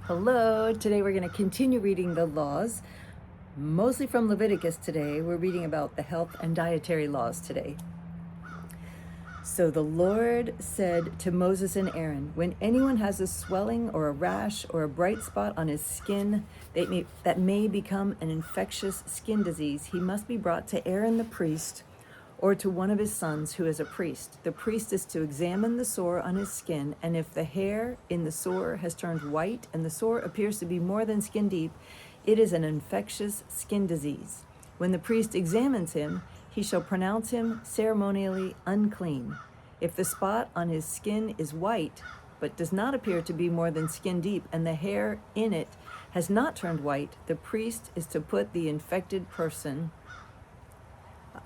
Hello, today we're going to continue reading the laws, mostly from Leviticus today. We're reading about the health and dietary laws today. So the Lord said to Moses and Aaron, when anyone has a swelling or a rash or a bright spot on his skin that may become an infectious skin disease, he must be brought to Aaron the priest or to one of his sons who is a priest. The priest is to examine the sore on his skin, and if the hair in the sore has turned white and the sore appears to be more than skin deep, it is an infectious skin disease. When the priest examines him, he shall pronounce him ceremonially unclean. If the spot on his skin is white, but does not appear to be more than skin deep, and the hair in it has not turned white, the priest is to put the infected person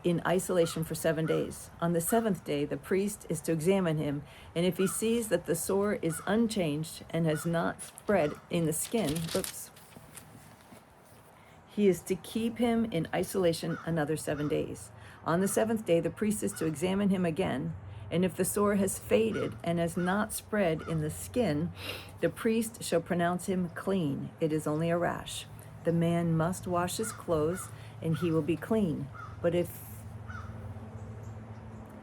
in isolation for 7 days. On the seventh day, the priest is to examine him, and if he sees that the sore is unchanged and has not spread in the skin, he is to keep him in isolation another 7 days. On the seventh day, the priest is to examine him again, and if the sore has faded and has not spread in the skin, the priest shall pronounce him clean. It is only a rash. The man must wash his clothes, and he will be clean. But if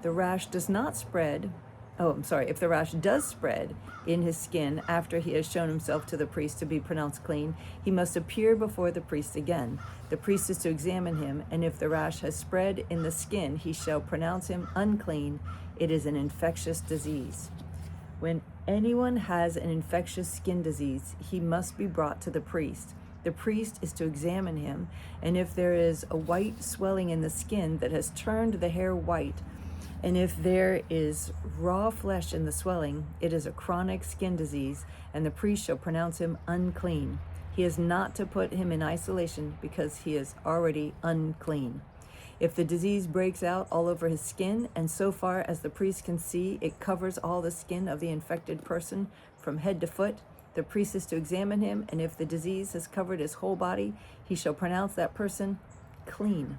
the rash does not spread, if the rash does spread in his skin after he has shown himself to the priest to be pronounced clean, he must appear before the priest again. The priest is to examine him, and if the rash has spread in the skin, he shall pronounce him unclean. It is an infectious disease. When anyone has an infectious skin disease, he must be brought to the priest. The priest is to examine him, and if there is a white swelling in the skin that has turned the hair white, and if there is raw flesh in the swelling, it is a chronic skin disease, and the priest shall pronounce him unclean. He is not to put him in isolation because he is already unclean. If the disease breaks out all over his skin, and so far as the priest can see, it covers all the skin of the infected person from head to foot, the priest is to examine him, and if the disease has covered his whole body, he shall pronounce that person clean.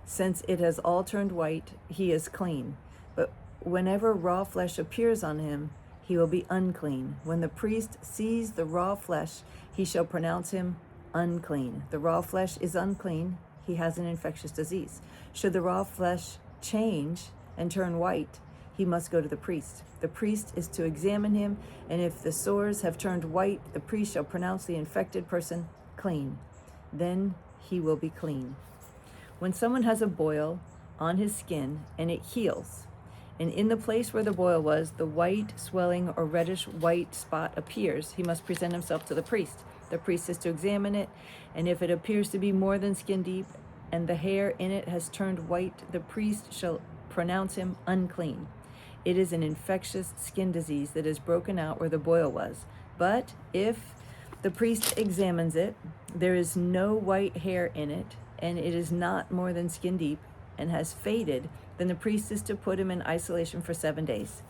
Since it has all turned white, he is clean. But whenever raw flesh appears on him, he will be unclean. When the priest sees the raw flesh, he shall pronounce him unclean. The raw flesh is unclean. He has an infectious disease. Should the raw flesh change and turn white, he must go to the priest. The priest is to examine him, and if the sores have turned white, the priest shall pronounce the infected person clean. Then he will be clean. When someone has a boil on his skin and it heals, and in the place where the boil was, the white swelling or reddish white spot appears, he must present himself to the priest. The priest is to examine it, and if it appears to be more than skin deep and the hair in it has turned white, the priest shall pronounce him unclean. It is an infectious skin disease that is broken out where the boil was. But if the priest examines it, there is no white hair in it, and it is not more than skin deep and has faded, then the priest is to put him in isolation for 7 days.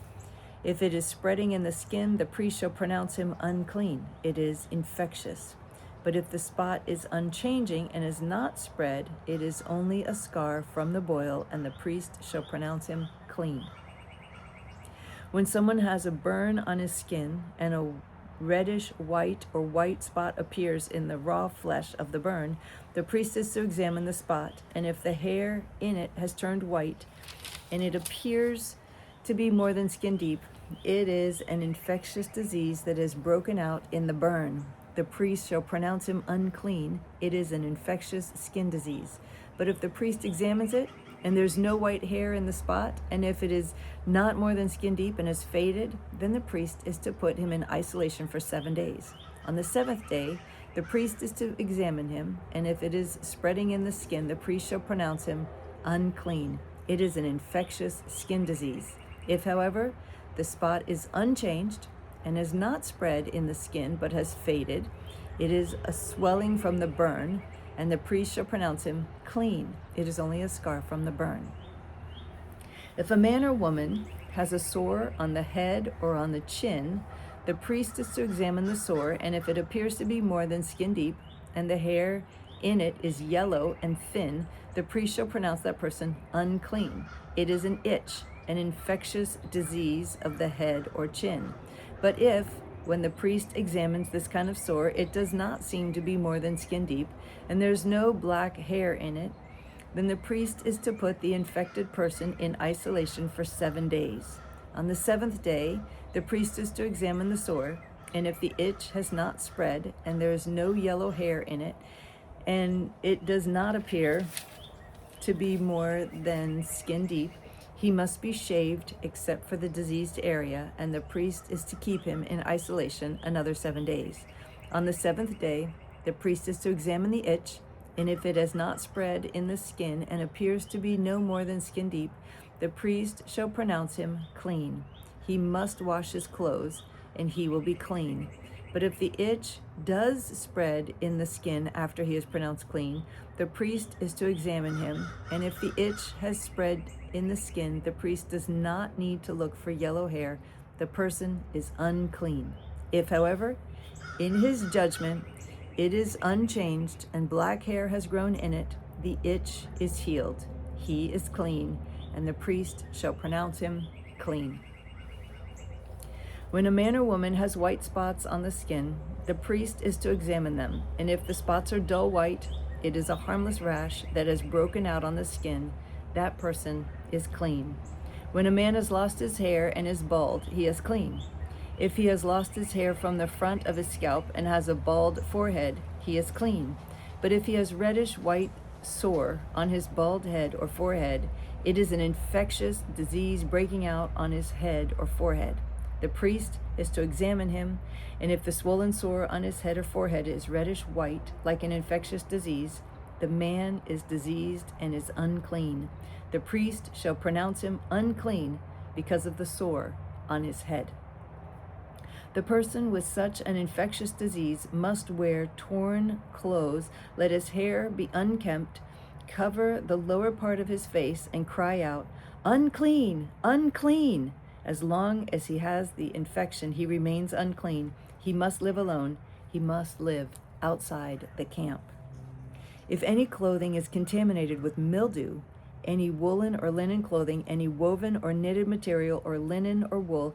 If it is spreading in the skin, the priest shall pronounce him unclean. It is infectious. But if the spot is unchanging and is not spread, it is only a scar from the boil, and the priest shall pronounce him clean. When someone has a burn on his skin and a reddish white or white spot appears in the raw flesh of the burn, the priest is to examine the spot, and if the hair in it has turned white and it appears to be more than skin deep, it is an infectious disease that is broken out in the burn. The priest shall pronounce him unclean. It is an infectious skin disease. But if the priest examines it, and there's no white hair in the spot, and if it is not more than skin deep and has faded, then the priest is to put him in isolation for 7 days. On the seventh day, the priest is to examine him, and if it is spreading in the skin, the priest shall pronounce him unclean. It is an infectious skin disease. If, however, the spot is unchanged and has not spread in the skin but has faded, it is a swelling from the burn, and the priest shall pronounce him clean. It is only a scar from the burn. If a man or woman has a sore on the head or on the chin, the priest is to examine the sore, and if it appears to be more than skin deep, and the hair in it is yellow and thin, the priest shall pronounce that person unclean. It is an itch, an infectious disease of the head or chin. But if, when the priest examines this kind of sore, it does not seem to be more than skin deep, and there's no black hair in it, then the priest is to put the infected person in isolation for 7 days. On the 7th day, the priest is to examine the sore, and if the itch has not spread and there is no yellow hair in it, and it does not appear to be more than skin deep, he must be shaved except for the diseased area, and the priest is to keep him in isolation another 7 days. On the 7th day, the priest is to examine the itch, and if it has not spread in the skin and appears to be no more than skin deep, the priest shall pronounce him clean. He must wash his clothes, and he will be clean. But if the itch does spread in the skin after he is pronounced clean, the priest is to examine him, and if the itch has spread in the skin, the priest does not need to look for yellow hair. The person is unclean. If, however, in his judgment, it is unchanged and black hair has grown in it, the itch is healed. He is clean, and the priest shall pronounce him clean. When a man or woman has white spots on the skin, the priest is to examine them, and if the spots are dull white, it is a harmless rash that has broken out on the skin. That person is clean. When a man has lost his hair and is bald, he is clean. If he has lost his hair from the front of his scalp and has a bald forehead, he is clean. But if he has reddish white sore on his bald head or forehead, it is an infectious disease breaking out on his head or forehead. The priest is to examine him, and if the swollen sore on his head or forehead is reddish white, like an infectious disease, the man is diseased and is unclean. The priest shall pronounce him unclean because of the sore on his head. The person with such an infectious disease must wear torn clothes, let his hair be unkempt, cover the lower part of his face, and cry out, "Unclean! Unclean!" As long as he has the infection, he remains unclean. He must live alone. He must live outside the camp. If any clothing is contaminated with mildew, any woolen or linen clothing, any woven or knitted material or linen or wool,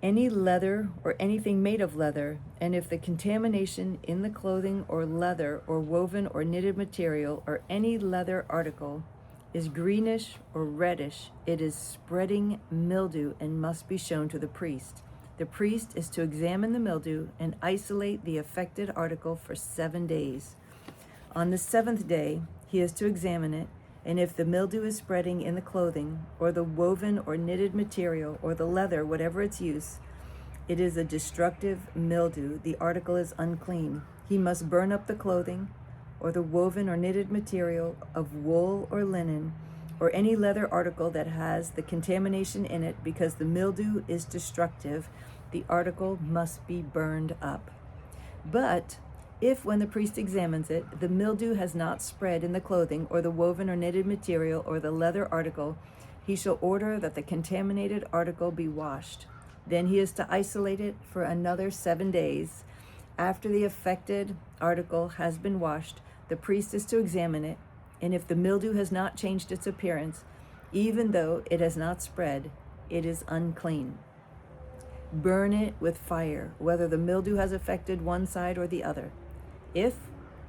any leather or anything made of leather, and if the contamination in the clothing or leather or woven or knitted material or any leather article is greenish or reddish, it is spreading mildew and must be shown to the priest. The priest is to examine the mildew and isolate the affected article for 7 days. On the 7th day, he is to examine it, and if the mildew is spreading in the clothing, or the woven or knitted material, or the leather, whatever its use, it is a destructive mildew, the article is unclean. He must burn up the clothing, or the woven or knitted material of wool or linen, or any leather article that has the contamination in it, because the mildew is destructive, the article must be burned up. But if, when the priest examines it, the mildew has not spread in the clothing, or the woven or knitted material, or the leather article, he shall order that the contaminated article be washed. Then he is to isolate it for another 7 days. After the affected article has been washed, the priest is to examine it, and if the mildew has not changed its appearance, even though it has not spread, it is unclean. Burn it with fire, whether the mildew has affected one side or the other. If,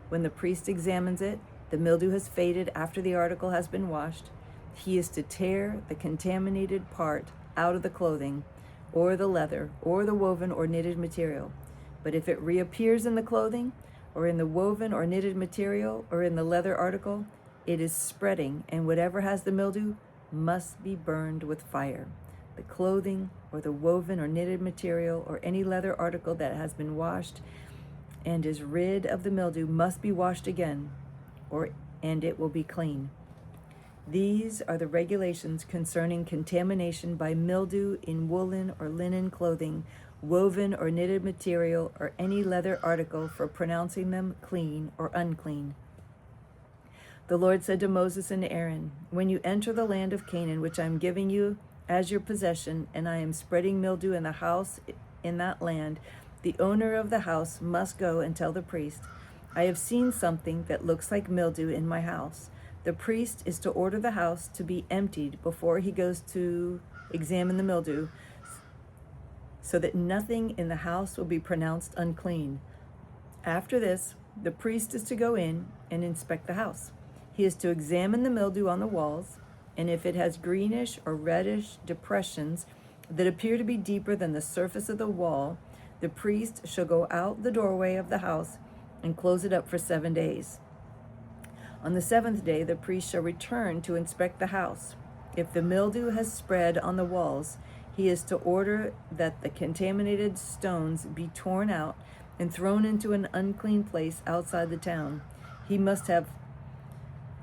when the priest examines it, the mildew has faded after the article has been washed, he is to tear the contaminated part out of the clothing, or the leather, or the woven or knitted material. But if it reappears in the clothing, or in the woven or knitted material, or in the leather article, it is spreading, and whatever has the mildew must be burned with fire. The clothing, or the woven or knitted material, or any leather article that has been washed and is rid of the mildew must be washed again, and it will be clean. These are the regulations concerning contamination by mildew in woolen or linen clothing, woven or knitted material, or any leather article, for pronouncing them clean or unclean. The Lord said to Moses and Aaron, "When you enter the land of Canaan, which I am giving you as your possession, and I am spreading mildew in the house in that land, the owner of the house must go and tell the priest, 'I have seen something that looks like mildew in my house.' The priest is to order the house to be emptied before he goes to examine the mildew, so that nothing in the house will be pronounced unclean. After this, the priest is to go in and inspect the house. He is to examine the mildew on the walls, and if it has greenish or reddish depressions that appear to be deeper than the surface of the wall, the priest shall go out the doorway of the house and close it up for 7 days. On the 7th day, the priest shall return to inspect the house. If the mildew has spread on the walls, he is to order that the contaminated stones be torn out and thrown into an unclean place outside the town. He must have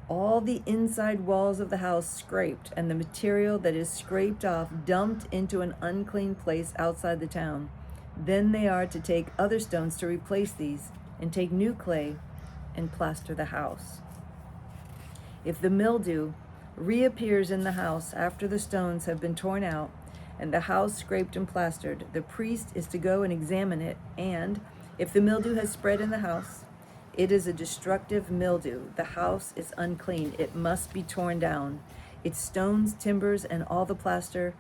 all the inside walls of the house scraped, and the material that is scraped off dumped into an unclean place outside the town. Then they are to take other stones to replace these, and take new clay and plaster the house. If the mildew reappears in the house after the stones have been torn out and the house scraped and plastered, the priest is to go and examine it, and if the mildew has spread in the house, it is a destructive mildew. The house is unclean. It must be torn down, its stones, timbers, and all the plaster,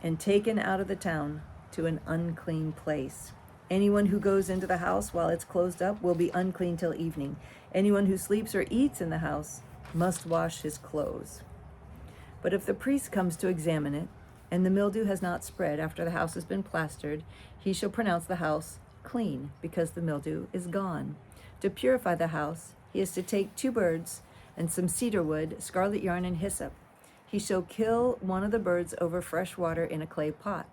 and taken out of the town to an unclean place. Anyone who goes into the house while it's closed up will be unclean till evening. Anyone who sleeps or eats in the house must wash his clothes. But if the priest comes to examine it, and the mildew has not spread after the house has been plastered, he shall pronounce the house clean, because the mildew is gone. To purify the house, he is to take 2 birds and some cedar wood, scarlet yarn, and hyssop. He shall kill one of the birds over fresh water in a clay pot.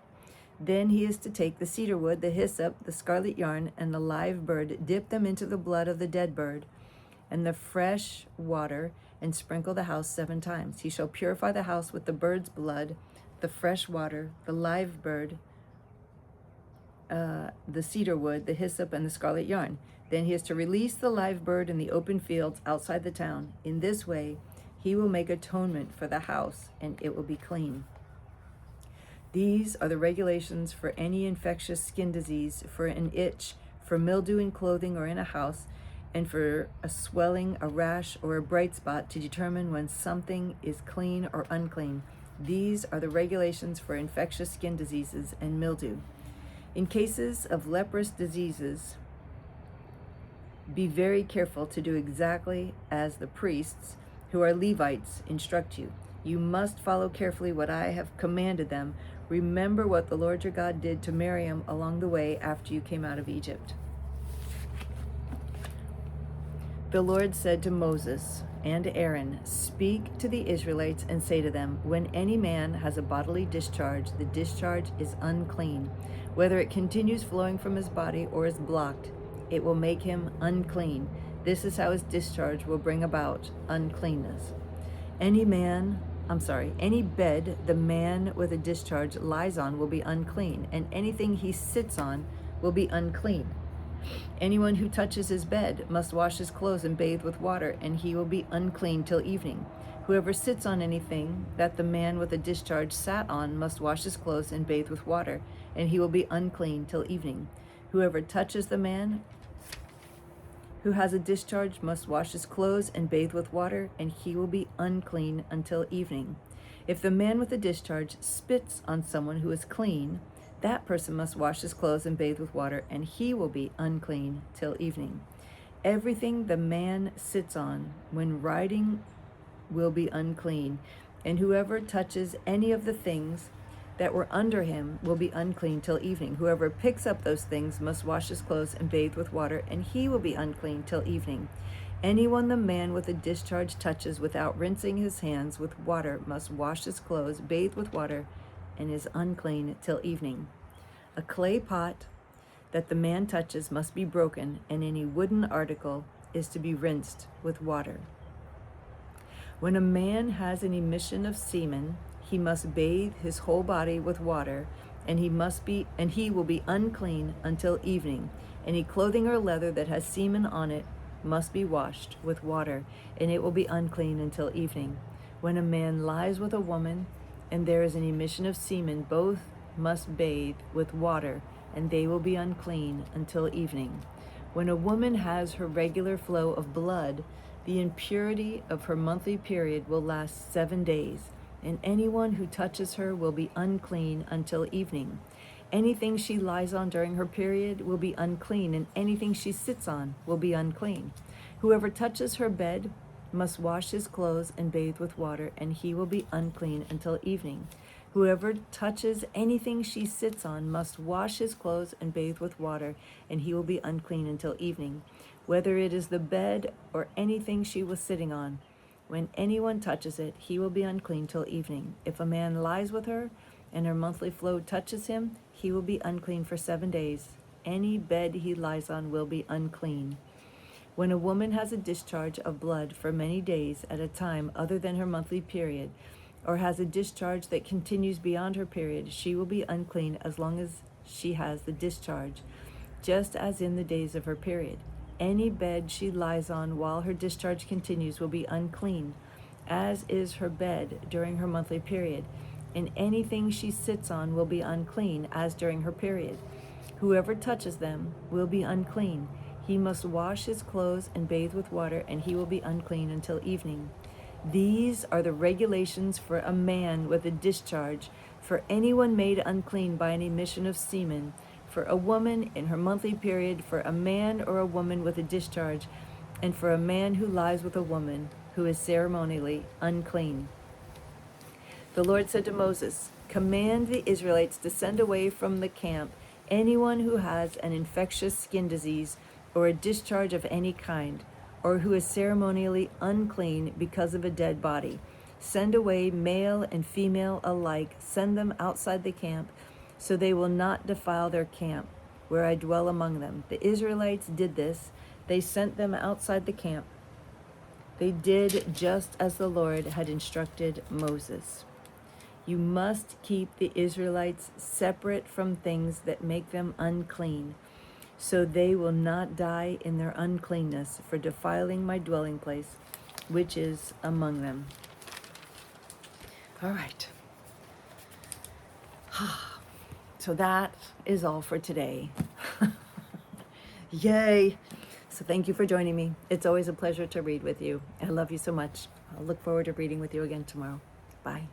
Then he is to take the cedar wood, the hyssop, the scarlet yarn, and the live bird, dip them into the blood of the dead bird and the fresh water, and sprinkle the house 7 times. He shall purify the house with the bird's blood, the fresh water, the live bird, the cedar wood, the hyssop, and the scarlet yarn. Then he is to release the live bird in the open fields outside the town. In this way, he will make atonement for the house, and it will be clean. These are the regulations for any infectious skin disease, for an itch, for mildew in clothing or in a house, and for a swelling, a rash, or a bright spot, to determine when something is clean or unclean. These are the regulations for infectious skin diseases and mildew. In cases of leprous diseases, be very careful to do exactly as the priests, who are Levites, instruct you. You must follow carefully what I have commanded them. Remember what the Lord your God did to Miriam along the way after you came out of Egypt. The Lord said to Moses and Aaron, "Speak to the Israelites and say to them, when any man has a bodily discharge, the discharge is unclean. Whether it continues flowing from his body or is blocked, it will make him unclean. This is how his discharge will bring about uncleanness. Any bed the man with a discharge lies on will be unclean, and anything he sits on will be unclean. Anyone who touches his bed must wash his clothes and bathe with water, and he will be unclean till evening. Whoever sits on anything that the man with a discharge sat on must wash his clothes and bathe with water, and he will be unclean till evening. Whoever touches the man who has a discharge must wash his clothes and bathe with water, and he will be unclean until evening. If the man with a discharge spits on someone who is clean, that person must wash his clothes and bathe with water, and he will be unclean till evening. Everything the man sits on when riding will be unclean, and whoever touches any of the things that were under him will be unclean till evening. Whoever picks up those things must wash his clothes and bathe with water, and he will be unclean till evening. Anyone the man with a discharge touches without rinsing his hands with water must wash his clothes, bathe with water, and is unclean till evening. A clay pot that the man touches must be broken, and any wooden article is to be rinsed with water. When a man has an emission of semen, he must bathe his whole body with water, and he will be unclean until evening. Any clothing or leather that has semen on it must be washed with water, and it will be unclean until evening. When a man lies with a woman and there is an emission of semen, both must bathe with water, and they will be unclean until evening. When a woman has her regular flow of blood, The impurity of her monthly period will last 7 days, and anyone who touches her will be unclean until evening. Anything she lies on during her period will be unclean, and anything she sits on will be unclean. Whoever touches her bed must wash his clothes and bathe with water, and he will be unclean until evening. Whoever touches anything she sits on must wash his clothes and bathe with water, and he will be unclean until evening. Whether it is the bed or anything she was sitting on, when anyone touches it, he will be unclean till evening. If a man lies with her, and her monthly flow touches him, he will be unclean for 7 days. Any bed he lies on will be unclean. When a woman has a discharge of blood for many days at a time other than her monthly period, or has a discharge that continues beyond her period, she will be unclean as long as she has the discharge, just as in the days of her period. Any bed she lies on while her discharge continues will be unclean, as is her bed during her monthly period, and anything she sits on will be unclean, as during her period. Whoever touches them will be unclean. He must wash his clothes and bathe with water, and he will be unclean until evening. These are the regulations for a man with a discharge, for anyone made unclean by an emission of semen, for a woman in her monthly period, for a man or a woman with a discharge, and for a man who lies with a woman who is ceremonially unclean. The Lord said to Moses, "Command the Israelites to send away from the camp anyone who has an infectious skin disease or a discharge of any kind, or who is ceremonially unclean because of a dead body. Send away male and female alike. Send them outside the camp, so they will not defile their camp, where I dwell among them." The Israelites did this. They sent them outside the camp. They did just as the Lord had instructed Moses. You must keep the Israelites separate from things that make them unclean, so they will not die in their uncleanness for defiling my dwelling place, which is among them. All right. So that is all for today. Yay. So thank you for joining me. It's always a pleasure to read with you. I love you so much. I'll look forward to reading with you again tomorrow. Bye.